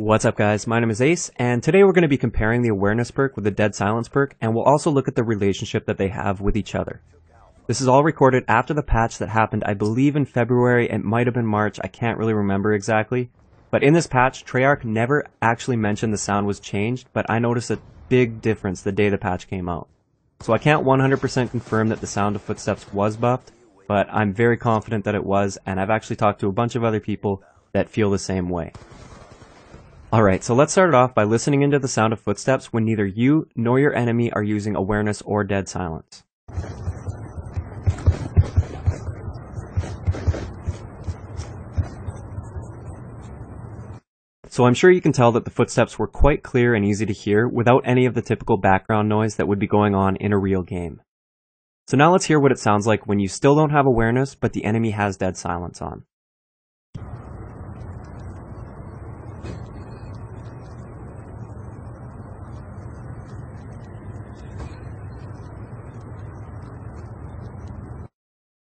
What's up guys, my name is Ace, and today we're going to be comparing the awareness perk with the dead silence perk, and we'll also look at the relationship that they have with each other. This is all recorded after the patch that happened, I believe in February, it might have been March, I can't really remember exactly. But in this patch, Treyarch never actually mentioned the sound was changed, but I noticed a big difference the day the patch came out. So I can't 100% confirm that the sound of footsteps was buffed, but I'm very confident that it was, and I've actually talked to a bunch of other people that feel the same way. Alright, so let's start it off by listening into the sound of footsteps when neither you nor your enemy are using awareness or dead silence. So I'm sure you can tell that the footsteps were quite clear and easy to hear without any of the typical background noise that would be going on in a real game. So now let's hear what it sounds like when you still don't have awareness but the enemy has dead silence on.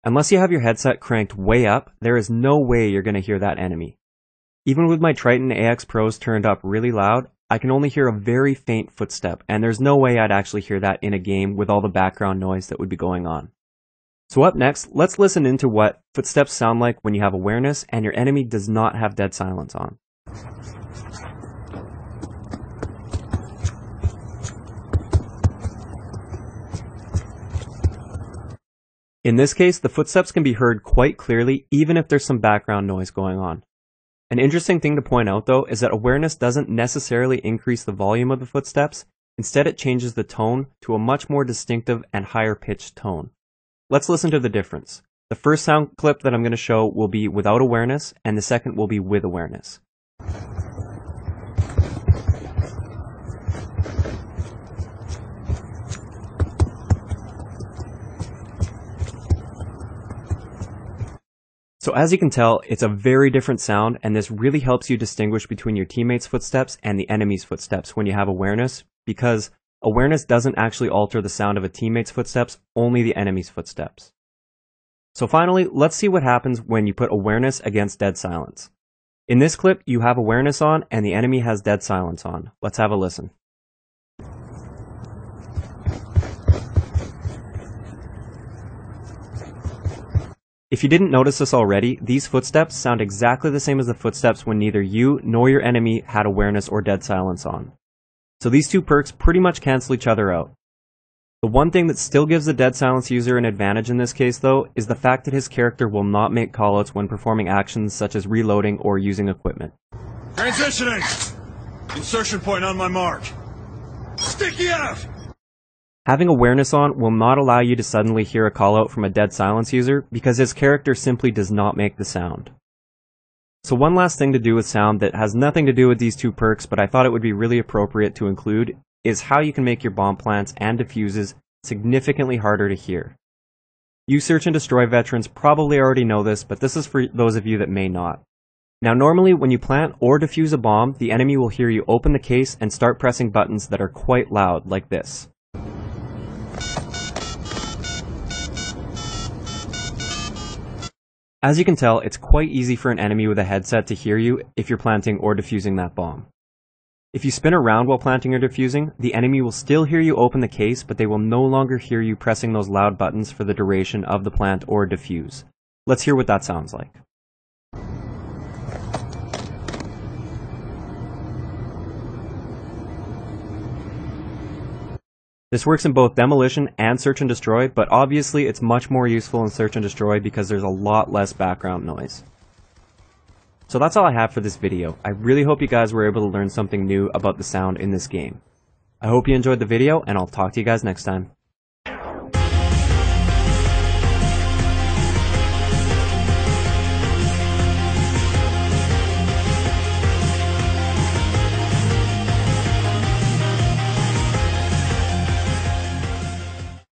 Unless you have your headset cranked way up, there is no way you're going to hear that enemy. Even with my Triton AX Pros turned up really loud, I can only hear a very faint footstep, and there's no way I'd actually hear that in a game with all the background noise that would be going on. So up next, let's listen into what footsteps sound like when you have awareness and your enemy does not have dead silence on. In this case, the footsteps can be heard quite clearly even if there's some background noise going on. An interesting thing to point out though is that awareness doesn't necessarily increase the volume of the footsteps, instead it changes the tone to a much more distinctive and higher pitched tone. Let's listen to the difference. The first sound clip that I'm going to show will be without awareness and the second will be with awareness. So as you can tell, it's a very different sound, and this really helps you distinguish between your teammates' footsteps and the enemy's footsteps when you have awareness, because awareness doesn't actually alter the sound of a teammate's footsteps, only the enemy's footsteps. So finally, let's see what happens when you put awareness against dead silence. In this clip, you have awareness on and the enemy has dead silence on. Let's have a listen. If you didn't notice this already, these footsteps sound exactly the same as the footsteps when neither you nor your enemy had awareness or dead silence on. So these two perks pretty much cancel each other out. The one thing that still gives the dead silence user an advantage in this case though, is the fact that his character will not make callouts when performing actions such as reloading or using equipment. Transitioning! Insertion point on my mark. Sticky out! Having awareness on will not allow you to suddenly hear a callout from a dead silence user because his character simply does not make the sound. So one last thing to do with sound that has nothing to do with these two perks, but I thought it would be really appropriate to include, is how you can make your bomb plants and diffuses significantly harder to hear. You search and destroy veterans probably already know this, but this is for those of you that may not. Now normally when you plant or defuse a bomb, the enemy will hear you open the case and start pressing buttons that are quite loud, like this. As you can tell, it's quite easy for an enemy with a headset to hear you if you're planting or defusing that bomb. If you spin around while planting or defusing, the enemy will still hear you open the case, but they will no longer hear you pressing those loud buttons for the duration of the plant or defuse. Let's hear what that sounds like. This works in both demolition and search and destroy, but obviously it's much more useful in search and destroy because there's a lot less background noise. So that's all I have for this video. I really hope you guys were able to learn something new about the sound in this game. I hope you enjoyed the video, and I'll talk to you guys next time.